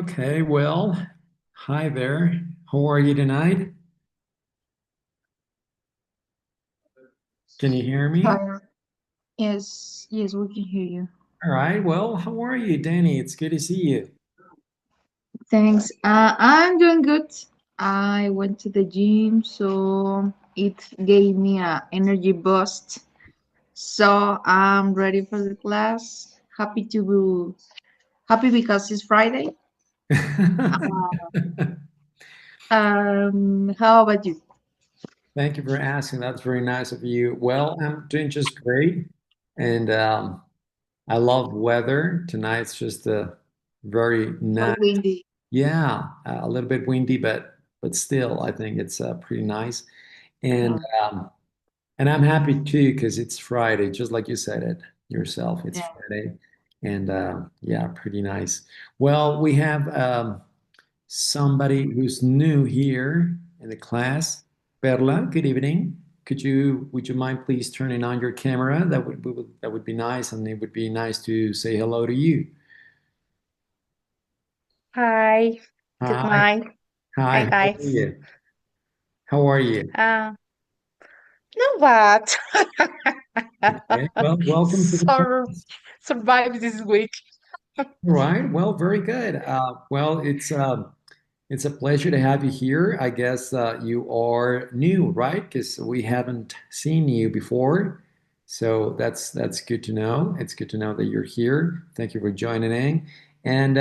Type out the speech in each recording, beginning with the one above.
Okay, well, hi there. How are you tonight? Can you hear me? Hi. Yes, yes, we can hear you. All right. Well, how are you, Danny? It's good to see you. Thanks. I'm doing good. I went to the gym, so it gave me a energy boost. So I'm ready for the class. Happy because it's Friday. How about you? Thank you for asking. That's very nice of you. Well, I'm doing just great, and I love weather. Tonight's just a very So nice. windy. Yeah, a little bit windy, but still, I think it's pretty nice. And Yeah. um, And I'm happy too because it's Friday, just like you said it yourself. It's Yeah. Friday. And yeah, pretty nice. Well, we have somebody who's new here in the class. Perla, good evening. Would you mind please turning on your camera? That would be nice, and it would be nice to say hello to you. Hi, good Hi, night. hi, Hi, how are guys. you? How are you? Uh, no, but Okay, well, welcome to the Sur class. survive this week. All right, well, very good. Well, it's a pleasure to have you here. I guess you are new, right? Because we haven't seen you before. So that's good to know. It's good to know that you're here. Thank you for joining in. And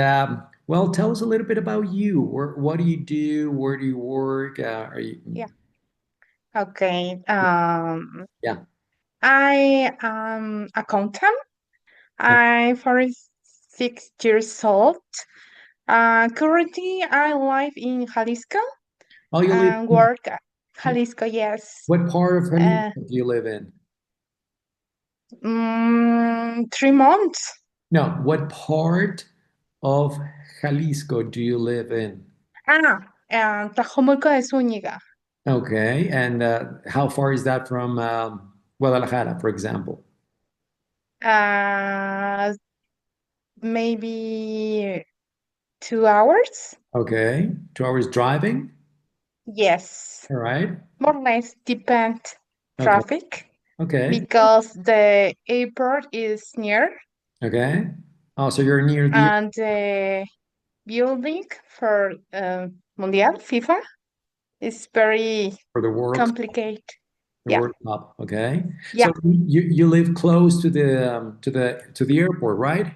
well, tell us a little bit about you. What do you do? Where do you work? Are you? Yeah. Okay. Yeah. I am accountant. I'm 46 years old. Currently, I live in Jalisco Oh, you live. and work at Jalisco. Yes. What part of Uh, Jalisco do you live in? 3 months. No, what part of Jalisco do you live in? Tlajomulco de Zúñiga. Okay, and how far is that from Guadalajara, for example? Uh, maybe 2 hours. Okay, 2 hours driving. Yes, All right. more or less depend Okay. traffic Okay. because the airport is near Okay. Oh, so you're near the and the building for Mundial FIFA is very for the World complicated. the Yeah, World Cup. Okay. yeah. So you live close to the airport, right?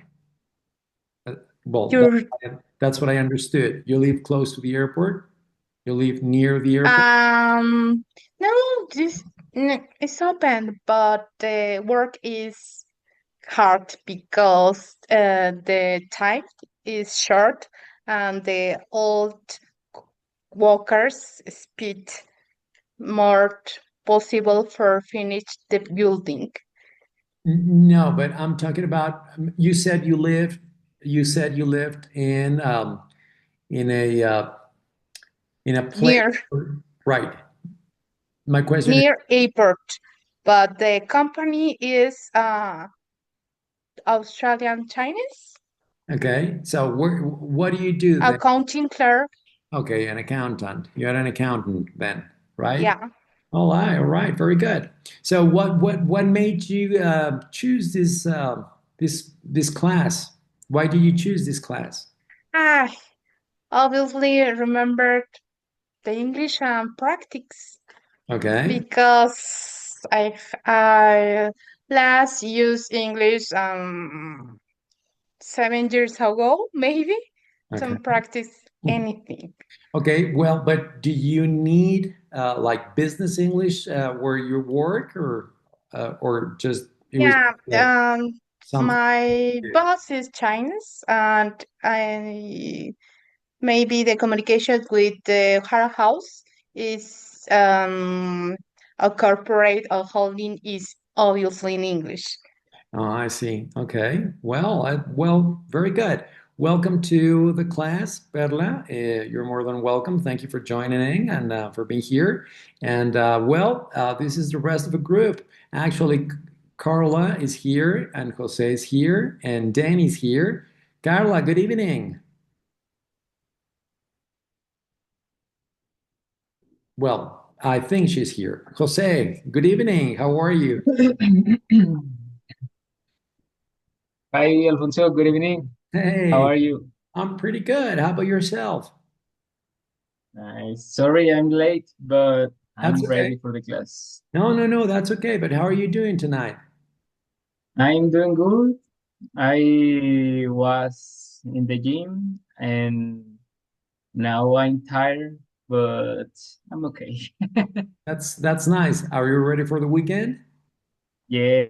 Uh, Well, You're that's what I understood. You live close to the airport. You live near the airport. um no, this it's open, but the work is hard because the time is short and the old workers speed more possible for finish the building. No, but I'm talking about you said you lived in in a place, near right? My question is, near airport, but the company is Australian Chinese okay, so what do you do then? accounting clerk. Okay, an accountant. You're an accountant then, right? Yeah. All right, very good. So what made you choose this class? Why did you choose this class? I obviously remembered the English and practice Okay, because I last used English 7 years ago, maybe okay. don't practice anything. Okay, well, but do you need like business English where you work, or just it was Yeah, something? my boss is Chinese, and I maybe the communication with the Hara House is a corporate or holding is obviously in English. Oh, I see. Okay. Well, very good. Welcome to the class, Perla. You're more than welcome. Thank you for joining in and for being here. And this is the rest of the group. Actually, Carla is here, and Jose is here, and Danny's here. Carla, good evening. Well, I think she's here. Jose, good evening. How are you? Hi, Alfonso. Good evening. How Hey, are you? I'm pretty good. How about yourself? Nice. Sorry I'm late, but That's I'm okay. ready for the class. No, no, no, that's okay. But how are you doing tonight? I'm doing good. I was in the gym and now I'm tired, but I'm okay. That's nice. Are you ready for the weekend? Yeah,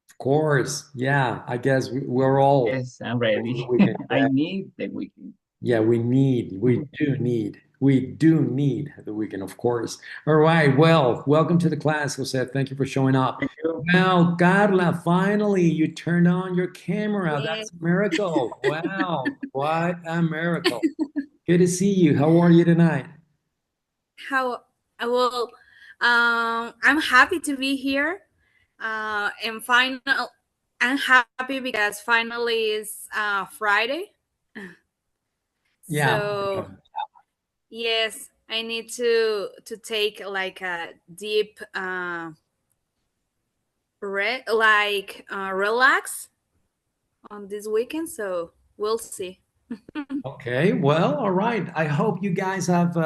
Of course. Yeah, I guess we're all yes, I'm ready for the ready. weekend. I Yeah. need the weekend. Yeah, we do need the weekend, of course. All right. Well, welcome to the class, Jose. Thank you for showing up. Thank you. Well, Carla, finally you turned on your camera. Yeah. That's a miracle. Wow, what a miracle. Good to see you. How are you tonight? How well, I'm happy to be here. And I'm happy because finally is Friday. Yeah. So yes, I need to take like a deep relax on this weekend. So we'll see. Okay, well, all right. I hope you guys have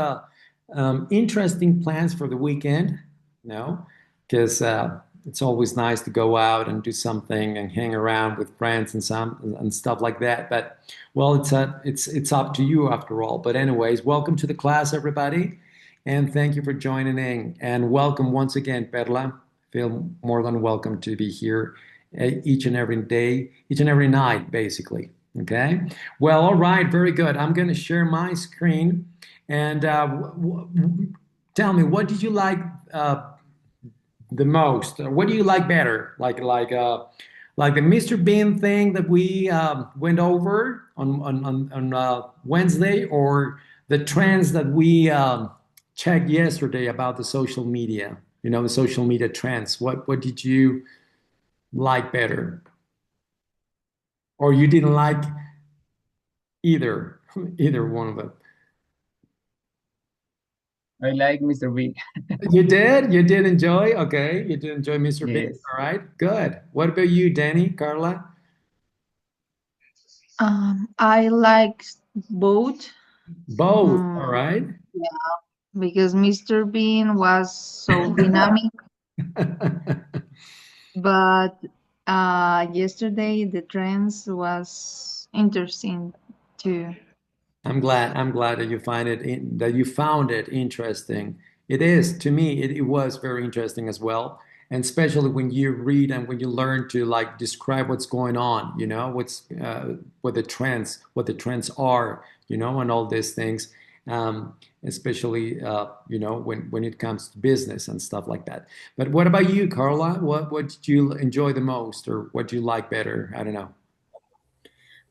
interesting plans for the weekend, because it's always nice to go out and do something and hang around with friends and some and stuff like that. But well, it's up to you after all. But anyways, welcome to the class, everybody, and thank you for joining in. And welcome once again, Perla. Feel more than welcome to be here each and every day, each and every night, basically. Okay. Well, all right, very good. I'm going to share my screen and tell me, what did you like the most? What do you like better? Like the Mr. Bean thing that we went over on Wednesday, or the trends that we checked yesterday about the social media? The social media trends. What did you like better, or you didn't like either either one of them? I like Mr. Big. You did? You did enjoy? Okay. You did enjoy Mr. Bean. Yes. All right. Good. What about you, Danny, Carla? I like both. Both. All Mm, right. yeah, because Mr. Bean was so dynamic, but yesterday the trends was interesting too. I'm glad that you find that you found it interesting. It is, to me, it was very interesting as well. And especially when you read and when you learn to like describe what's going on, what the trends are, and all these things. Especially when it comes to business and stuff like that. But what about you, Carla? What did you enjoy the most, or what do you like better? I don't know.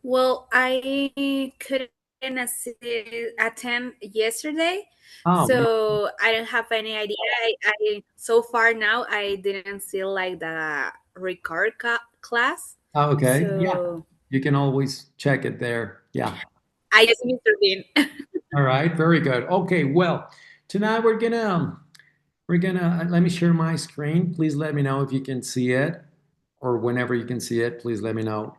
Well, I couldn't attend yesterday, Oh, no. so I don't have any idea. I so far now I didn't see like the record class, Oh, okay. Yeah. so You can always check it there. Yeah. I just Mr. Bean. All right. Very good. Okay. Well, tonight let me share my screen. Please let me know if you can see it, or whenever you can see it, please let me know.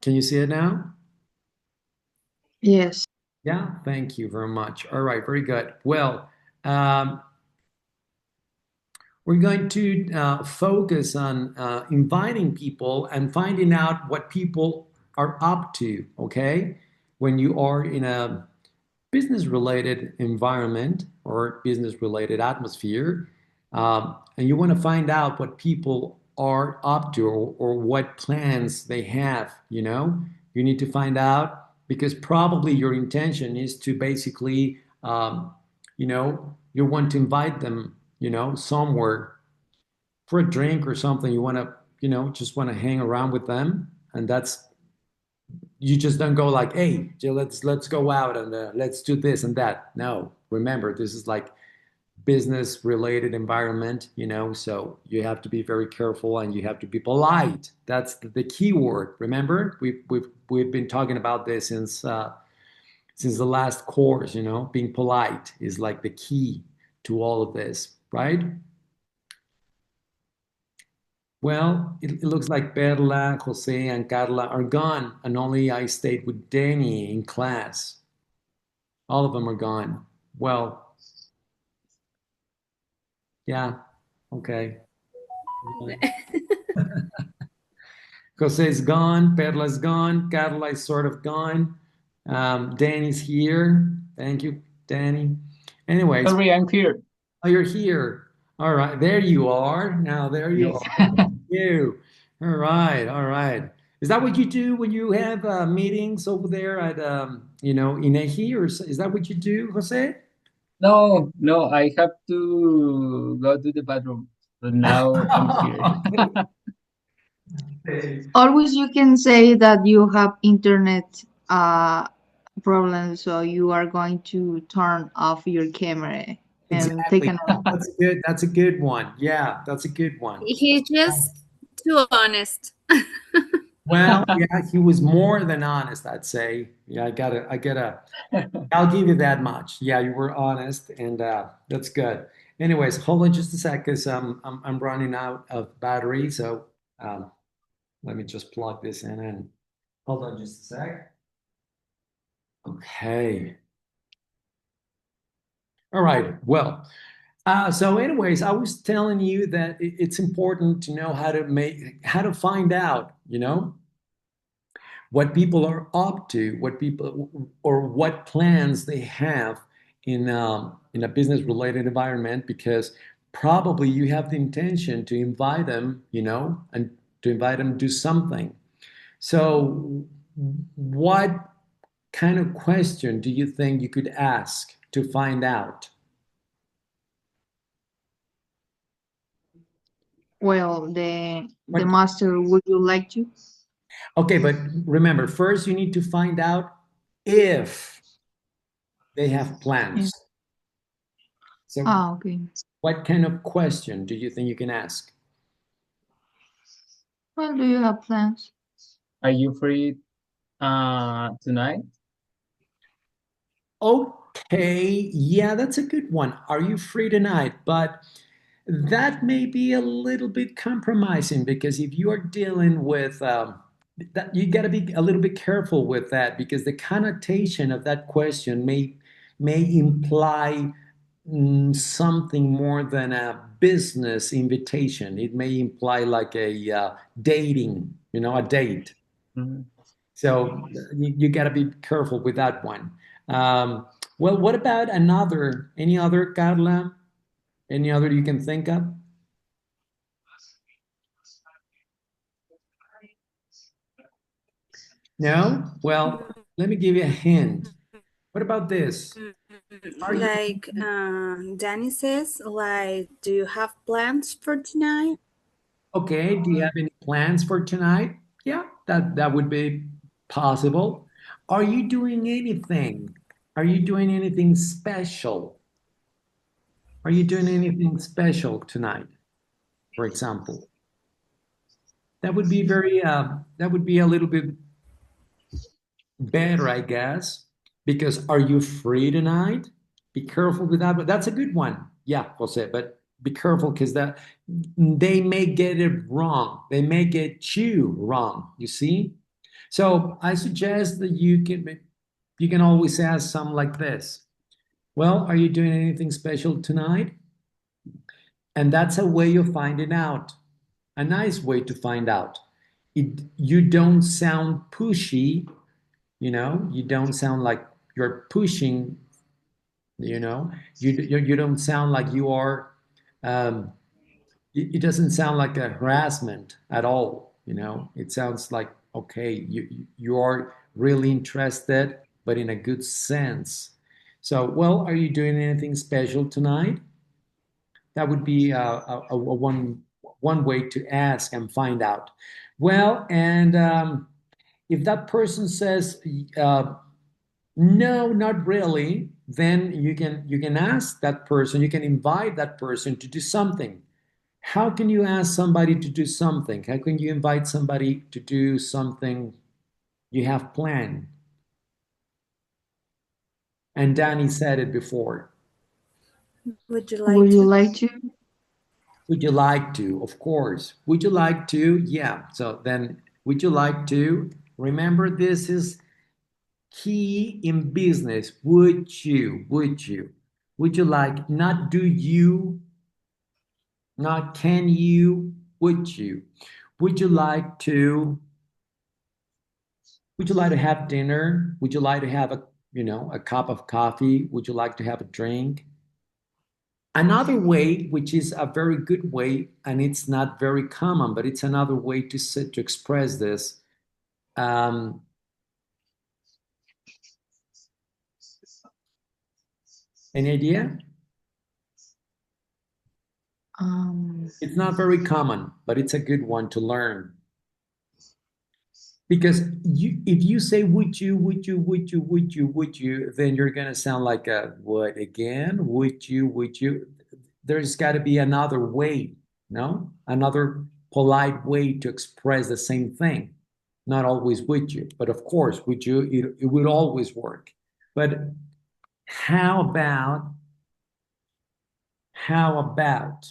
Can you see it now? Yes. Yeah. Thank you very much. All right. Very good. Well, um, we're going to focus on inviting people and finding out what people are up to. Okay. When you are in a business related environment or business related atmosphere, and you want to find out what people are up to, or what plans they have, you need to find out, because probably your intention is to basically, you want to invite them, somewhere for a drink or something. You want to, just want to hang around with them. And you just don't go like, hey, Jill, let's go out and let's do this and that. No, remember, this is like business related environment, so you have to be very careful and you have to be polite. That's the key word. Remember, we've been talking about this since since the last course, being polite is like the key to all of this, right? Well, it looks like Perla, Jose, and Carla are gone, and only I stayed with Danny in class. All of them are gone. Well, yeah, okay. Jose's gone, Perla's gone, Carla is sort of gone. Danny's here. Thank you, Danny. Anyways, Sorry, I'm here. oh, you're here. All right, there you are. Now there you Yes. are. You. All right, all right. Is that what you do when you have meetings over there at INEGI, or is that what you do, Jose? No, no, I have to go to the bathroom. But now I'm here. Okay. Always you can say that you have internet problems, so you are going to turn off your camera and take Exactly. another. That's a good one. Yeah, that's a good one. He's just too honest. Well, yeah, he was more than honest, I'd say. Yeah, I'll give you that much. Yeah, you were honest, and that's good. Anyways, hold on just a sec, because I'm running out of battery. So um, let me just plug this in and hold on just a sec. Okay. All right. Well, so anyways, I was telling you that it's important to know how to find out, what people are up to, what people or what plans they have in a business related environment, because probably you have the intention to invite them, and to invite them to do something. So, what kind of question do you think you could ask to find out? Well, the What, master, would you like to? okay, but remember, first you need to find out if they have Yeah. plans. So, Ah, okay. what kind of question do you think you can ask? Well, do you have plans? Are you free tonight? Okay, yeah, that's a good one. Are you free tonight? But that may be a little bit compromising, because if you are dealing with that, you got to be a little bit careful with that, because the connotation of that question may imply something more than a business invitation. It may imply like a dating, a date. Mhm. So you got to be careful with that one. Um, well, what about any other, Carla? Any other you can think of? No? Well, let me give you a hint. What about this? Are you Like Danny says, like, do you have plans for tonight? okay? Do you have any plans for tonight? Yeah, that would be possible. Are you doing anything? Are you doing anything special? Are you doing anything special tonight, for example? That would be a little bit better, I guess, because are you free tonight? Be careful with that. But that's a good one. Yeah, Jose, but be careful, because that they may get it wrong. They may get you wrong, you see? So I suggest that you can always ask something like this. Well, are you doing anything special tonight? And that's a way of finding out. A nice way to find out. You don't sound pushy, you don't sound like you're pushing, you don't sound like you are, um, it doesn't sound like a harassment at all, it sounds like, okay, you are really interested, but in a good sense. So, well, are you doing anything special tonight? That would be one way to ask and find out. Well, and if that person says, uh, no, not really, then you can ask that person, you can invite that person to do something. How can you ask somebody to do something? How can you invite somebody to do something you have planned? And Danny said it before. Would you like Would you to? like to? Would you like to? Of course. Would you like to? Yeah. So then, would you like to? Remember, this is key in business. Would you? Would you? Would you like? Not do you, not can you, would you? Would you like to? Would you like to have dinner? Would you like to have a cup of coffee? Would you like to have a drink? Another way, which is a very good way, and it's not very common, but it's another way to express this. Um, any idea? Um, It's not very common, but it's a good one to learn. Because if you say would you, then you're gonna sound like a what again? Would you? There's got to be another way, no? Another polite way to express the same thing. Not always would you, but of course, would you? It would always work. But how about how about?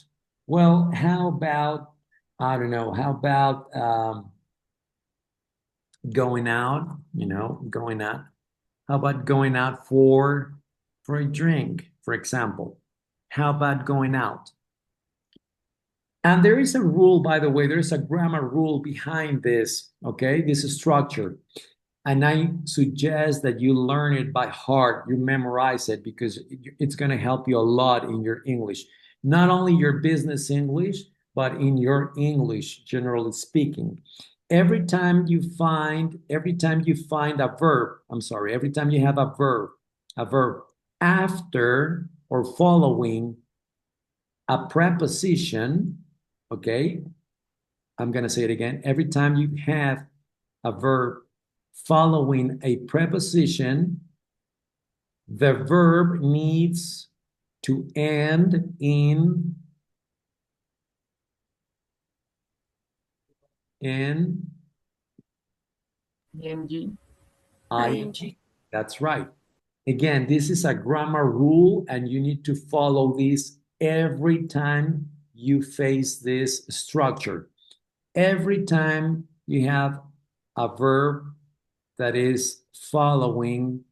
Well, how about I don't know. How about going out? Going out. How about going out for a drink, for example? How about going out? And there is a rule, by the way, there's a grammar rule behind this, okay? This is structure. And I suggest that you learn it by heart, you memorize it because it's going to help you a lot in your English. Not only your business English, but in your English, generally speaking. Every time you find a verb, I'm sorry, every time you have a verb after or following a preposition, okay? I'm going to say it again. Every time you have a verb following a preposition, the verb needs to end in ing. ing. That's right. Again, this is a grammar rule, and you need to follow this every time you face this structure. Every time you have a verb that is following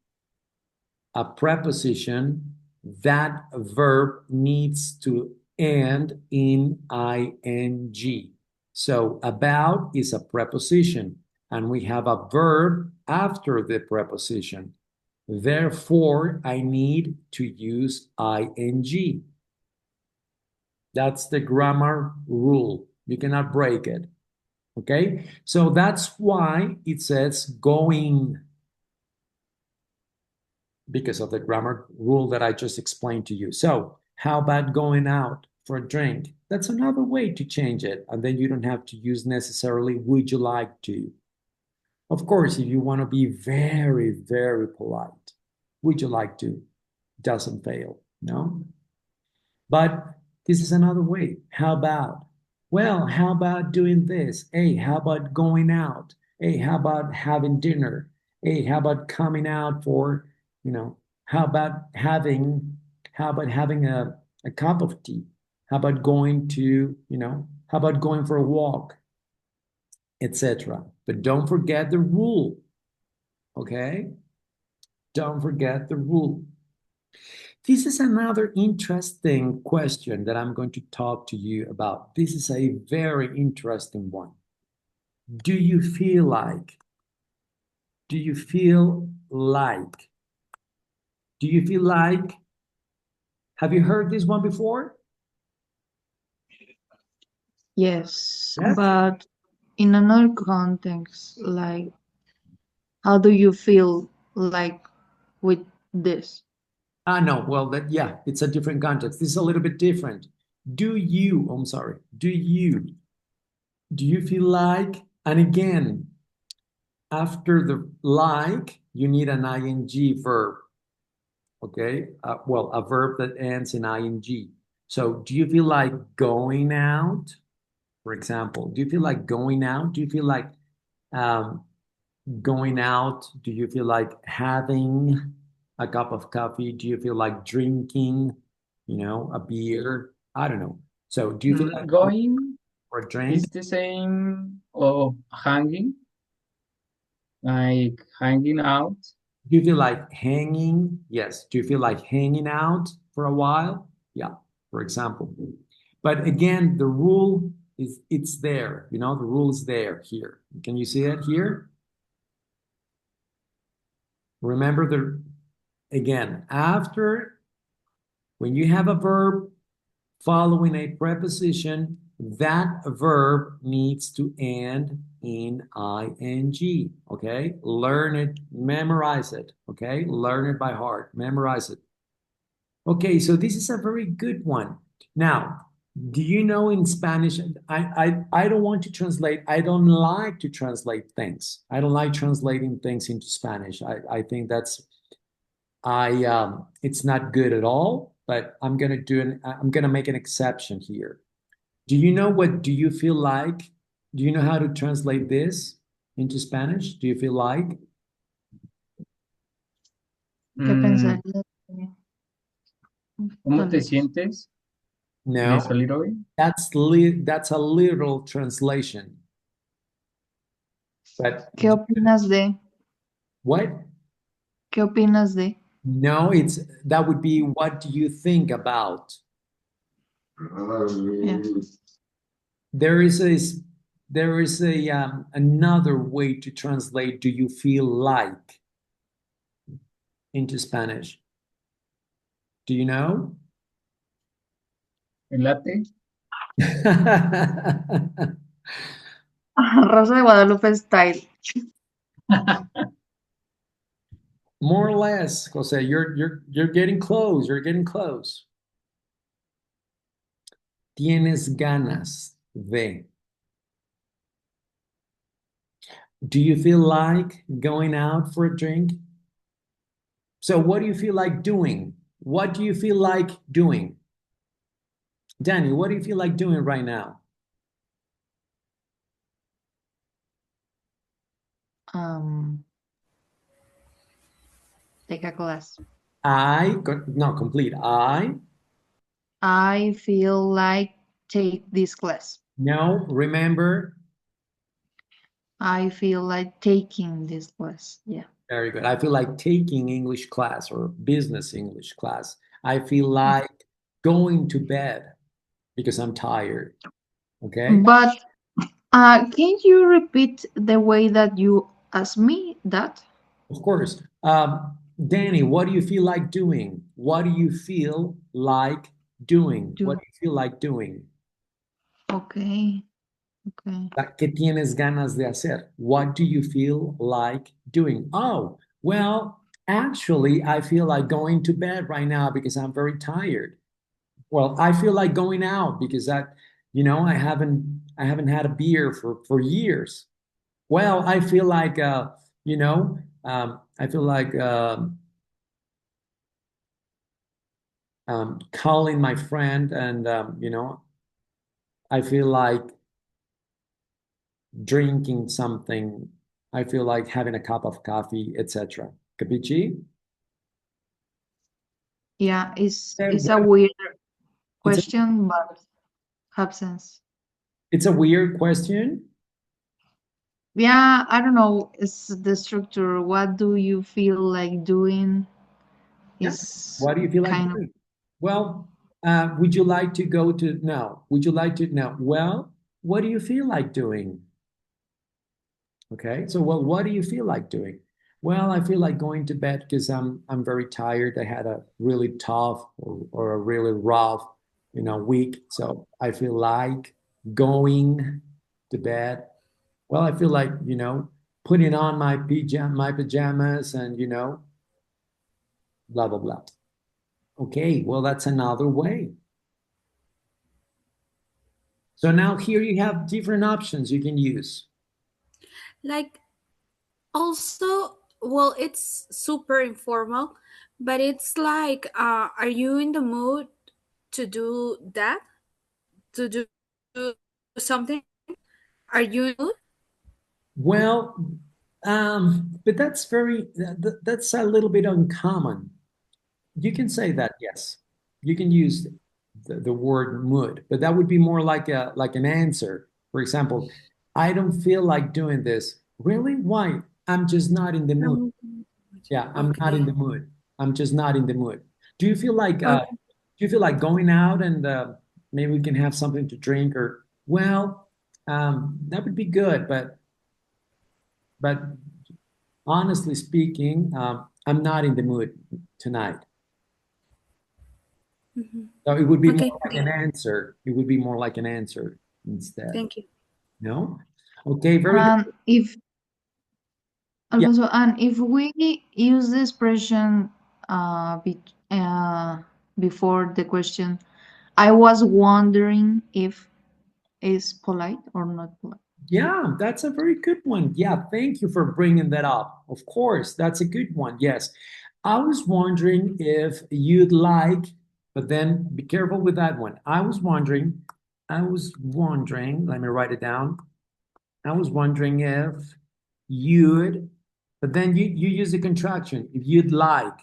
a preposition, that verb needs to end in ing. So about is a preposition, and we have a verb after the preposition. Therefore, I need to use ing. That's the grammar rule. You cannot break it. Okay? So that's why it says going, because of the grammar rule that I just explained to you. So, how about going out for a drink? That's another way to change it. And then you don't have to use necessarily would you like to. Of course, if you want to be very, very polite, would you like to? Doesn't fail, no? But this is another way. How about? Well, how about doing this? Hey, how about going out? Hey, how about having dinner? Hey, how about coming out for, you know, how about having how about having a cup of tea? How about going to, how about going for a walk, etc. But don't forget the rule, okay? Don't forget the rule. This is another interesting question that I'm going to talk to you about. This is a very interesting one. Do you feel like? Do you feel like? Do you feel like? Have you heard this one before? yes, Yes. but in another context, like, how do you feel like with this? Ah, no. Well, yeah, it's a different context. This is a little bit different. I'm sorry. Do you feel like? And again, after the like, you need an ing verb. Okay. Well, a verb that ends in ing. So, do you feel like going out? For example, do you feel like going out? Do you feel like um, going out? Do you feel like having? a cup of coffee? Do you feel like drinking, a beer? I don't know. So do you feel like going Going for a drink? is the same of hanging, like hanging out. Do you feel like hanging? Yes. Do you feel like hanging out for a while? Yeah, for example. But again, the rule is it's there. The rule is there here. Can you see it here? Remember again, after when you have a verb following a preposition, that verb needs to end in ing. Okay? Learn it, memorize it. Okay? Learn it by heart, memorize it. Okay, so this is a very good one. Now, do you know in Spanish? I don't want to translate. I don't like to translate things. I don't like translating things into Spanish. I think it's not good at all. But I'm gonna make an exception here. Do you know what do you feel like? Do you know how to translate this into Spanish? Do you feel like? ¿Qué Mm, pensaría? ¿Cómo Tal te vez. sientes? No, ¿Ves a little bit? that's a literal translation. But ¿Qué opinas de? what? ¿Qué opinas de? No, that would be what do you think about? Yeah. There is a another way to translate do you feel like into Spanish. Do you know? ¿El late? Rosa de Guadalupe style. More or less, Jose, you're getting close, you're getting close. Tienes ganas de. Do you feel like going out for a drink? So what do you feel like doing? What do you feel like doing? Danny, what do you feel like doing right now? Um, Take a class. No, complete. I feel like take this class. No, remember. I feel like taking this class. Yeah. Very good. I feel like taking English class or business English class. I feel like going to bed because I'm tired. Okay. But can you repeat the way that you asked me that? Of course. Danny, what do you feel like doing? What do you feel like doing? What Do do you feel like doing? okay. Okay. ¿Qué tienes ganas de hacer? What do you feel like doing? Oh, well, actually, I feel like going to bed right now because I'm very tired. Well, I feel like going out because I haven't had a beer for years. Well, I feel like I feel like calling my friend and I feel like drinking something. I feel like having a cup of coffee, etc. Capici? Yeah, it's a Well, weird it's a question, but have sense. it's a weird question. Yeah, I don't know. It's the structure. What do you feel like doing? Yeah. Is What do you feel like kind of doing? Well, would you like to go to no? Would you like to no? Well, what do you feel like doing? Okay, so well, what do you feel like doing? Well, I feel like going to bed because I'm very tired. I had a really tough or a really rough, week. So I feel like going to bed. Well, I feel like, putting on my pajamas and, blah blah blah. Okay, well, that's another way. So now here you have different options you can use. Like also, well, it's super informal, but it's like, are you in the mood to do that? To do something? Are you in the mood? Well, But that's that's a little bit uncommon. You can say that, yes. You can use the word mood, but that would be more like a like an answer. For example, I don't feel like doing this. Really? Why? I'm just not in the mood. Um, Yeah, I'm not in okay. the mood. I'm just not in the mood. Do you feel like Okay. do you feel like going out and maybe we can have something to drink or well, that would be good, but honestly speaking, I'm not in the mood tonight. Mhm. So it would be Okay. more like an Okay. answer. It would be more like an answer instead. Thank you. No? Okay, very good. And if Yeah, Alfonso, and if we use the expression before the question, I was wondering if is polite or not polite. yeah, that's a very good one. Yeah, thank you for bringing that up. Of course, that's a good one. Yes. I was wondering if you'd like, but then be careful with that one. I was wondering, let me write it down. I was wondering if you'd, but then you use a contraction, if you'd like.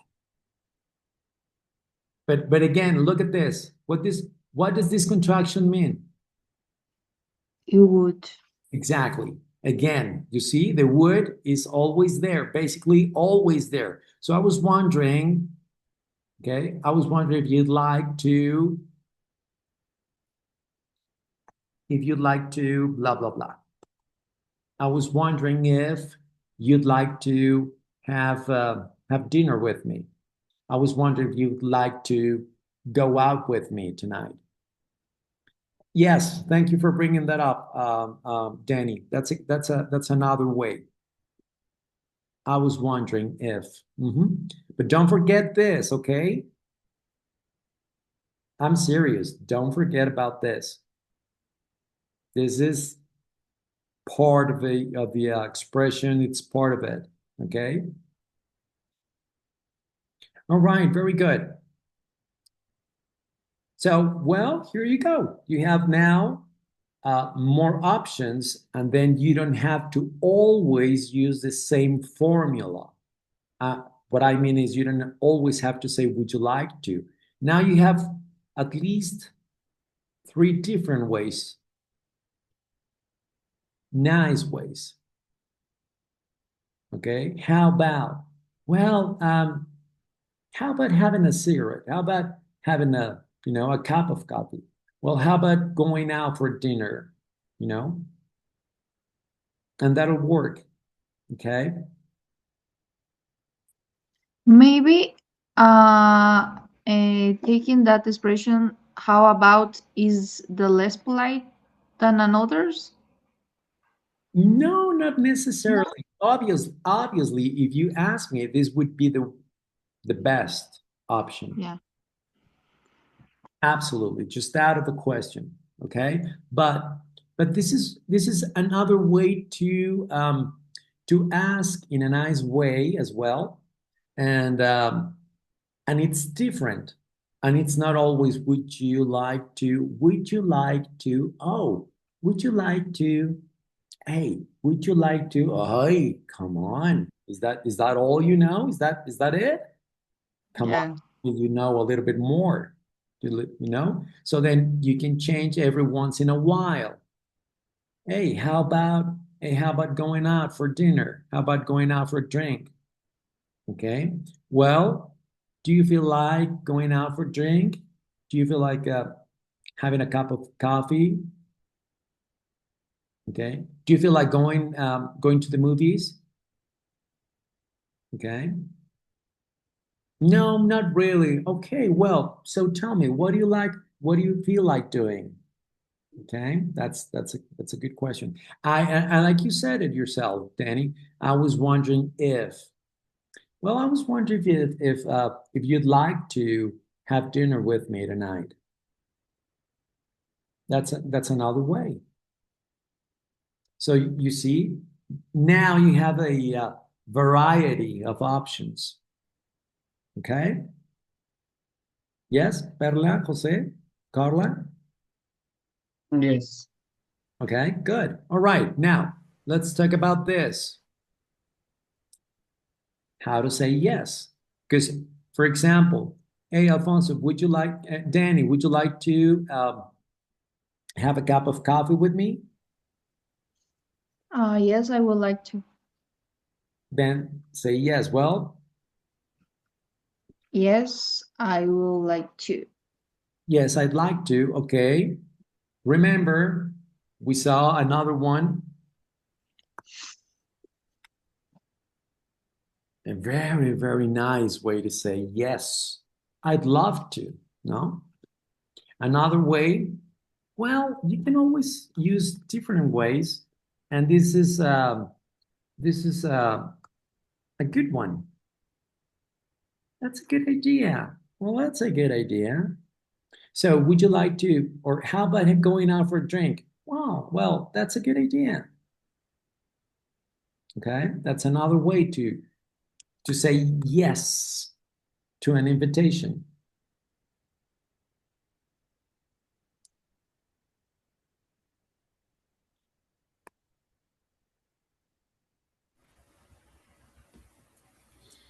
But again, look at this. What does this contraction mean? You would. Exactly. Again, you see, the would is always there, basically always there. So I was wondering, okay, I was wondering if you'd like to blah blah blah. I was wondering if you'd like to have dinner with me. I was wondering if you'd like to go out with me tonight. Yes, thank you for bringing that up, Danny. That's another way. I was wondering if. But don't forget this, okay? I'm serious. Don't forget about this. This is part of the expression. It's part of it. Okay. All right. Very good. So, well, here you go. You have now more options, and then you don't have to always use the same formula. What I mean is, you don't always have to say, would you like to? Now you have at least three different ways, nice ways. Okay. Well, how about having a cigarette? How about having a cup of coffee? Well, how about going out for dinner? You know, and that'll work. Okay. Maybe taking that expression, how about is the less polite than another's? No, not No. necessarily. Obviously, if you ask me, this would be the best option. Yeah. Absolutely, just out of the question. Okay, but this is another way to ask in a nice way as well, and it's different, and it's not always would you like to? Would you like to? Oh, would you like to? Hey, would you like to? Oh, hey, come on. Is that all you know? Is that it? Come on, Yeah. you know a little bit more. So then you can change every once in a while. Hey, how about going out for dinner? How about going out for a drink? Okay. Well, do you feel like going out for a drink? Do you feel like having a cup of coffee? Okay. Do you feel like going to the movies? Okay. No, not really. Okay, well, so tell me, what do you like? What do you feel like doing? Okay, that's a good question. I like you said it yourself, Danny. I was wondering well, I was wondering if you'd like to have dinner with me tonight. That's another way. So you see, now you have a variety of options. Okay. Yes, Perla, Jose, Carla. Yes. Okay, good. All right, now let's talk about this. how to say yes. Because, for example, hey, Alfonso, Danny, would you like to have a cup of coffee with me? Yes, I would like to. Then say yes. Well, Yes, I would like to. yes, I'd like to. Okay. Remember, we saw another one. A very, very nice way to say yes. I'd love to. No? Another way, well, you can always use different ways. And this is a good one. That's a good idea. Well, that's a good idea. So, would you like to, or how about him going out for a drink? Wow, well, that's a good idea. Okay, that's another way to say yes to an invitation.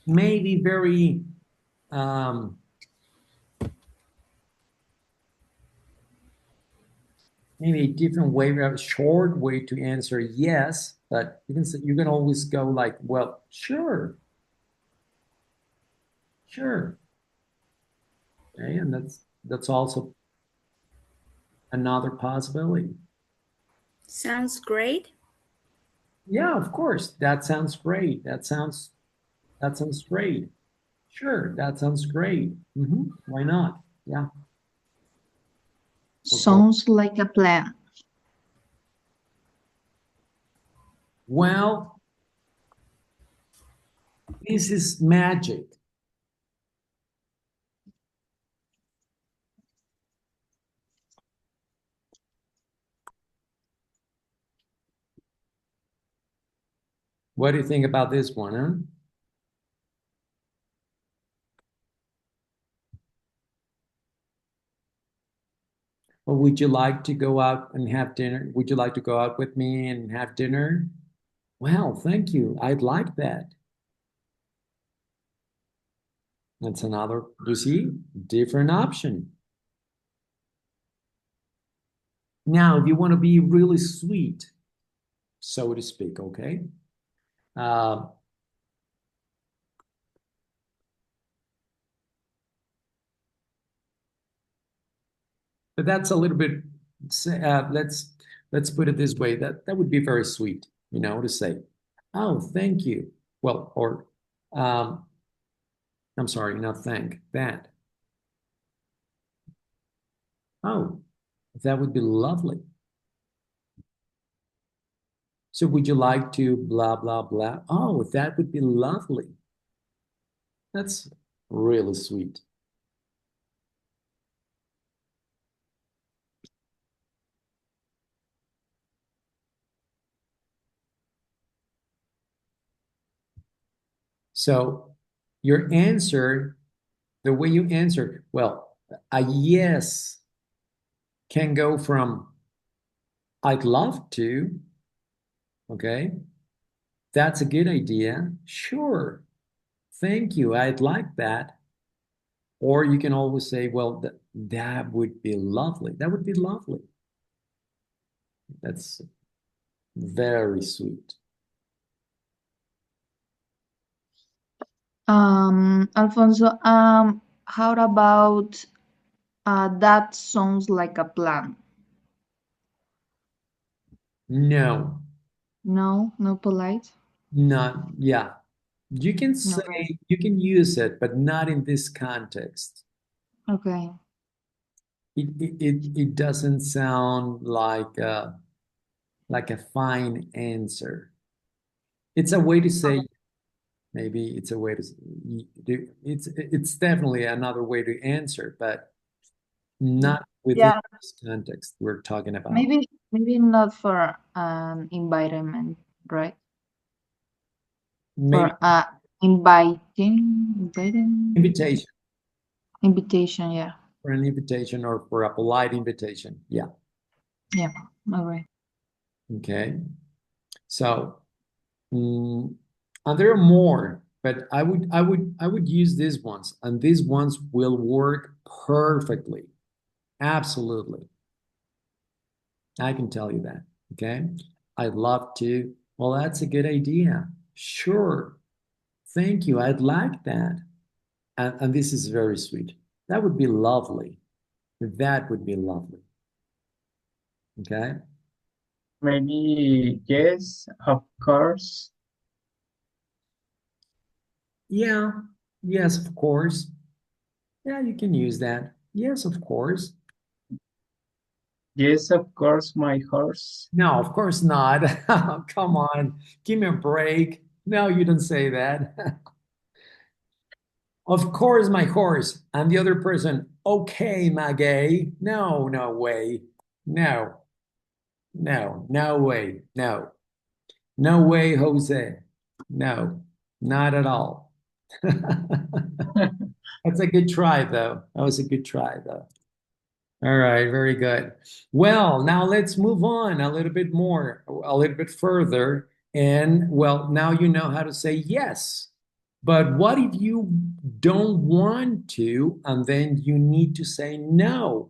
Maybe very um, maybe a different way, a short way to answer yes, but you can always go like, well, sure, sure. Okay, and that's also another possibility. Sounds great. Yeah, of course. That sounds great. That sounds great. Sure, that sounds great. Why not? Yeah. Okay. Sounds like a plan. Well, this is magic. What do you think about this one, huh? Or would you like to go out and have dinner? Would you like to go out with me and have dinner? Well, thank you. I'd like that. That's another, you see, different option. Now, if you want to be really sweet, so to speak, okay? Uh, but that's a little bit, let's put it this way, that would be very sweet, to say, oh, thank you. Well, or I'm sorry, not thank, that. Oh, that would be lovely. So would you like to blah, blah, blah? Oh, that would be lovely. That's really sweet. So your answer, the way you answer, well, a yes can go from I'd love to, okay? That's a good idea. Sure. Thank you. I'd like that. Or you can always say, well, that would be lovely. That would be lovely. That's very sweet. Alfonso, how about that sounds like a plan? No, No, no polite. not, yeah. You can say, Okay. you can use it, but not in this context. Okay. It doesn't sound like a fine answer. It's a way to say, maybe it's a way to it's definitely another way to answer, but not within Yeah, this context we're talking about. maybe not for an environment, right? Maybe For inviting invitation, invitation, yeah. for an invitation or for a polite invitation. Yeah. Yeah. All right. Okay. So, and there are more. but I would use these ones, and these ones will work perfectly. Absolutely. I can tell you that. Okay. I'd love to. Well, that's a good idea. Sure. Thank you. I'd like that. And this is very sweet. That would be lovely. That would be lovely. Okay. Maybe yes, of course. Yeah. Yes, of course. Yeah, you can use that. Yes, of course. Yes, of course, my horse. No, of course not. Come on. Give me a break. No, you don't say that. Of course, my horse. And the other person, okay, my gay. No, no way. No, no, no way. No, no way, Jose. No, not at all. That's a good try, though. That was a good try, though. All right, very good. Well, now let's move on a little bit more, a little bit further. And well, now you know how to say yes. But what if you don't want to, and then you need to say no?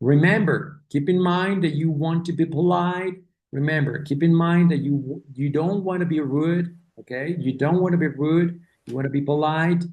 Remember, keep in mind that you want to be polite. Remember, keep in mind that you don't want to be rude, okay? You don't want to be rude. You want to be polite.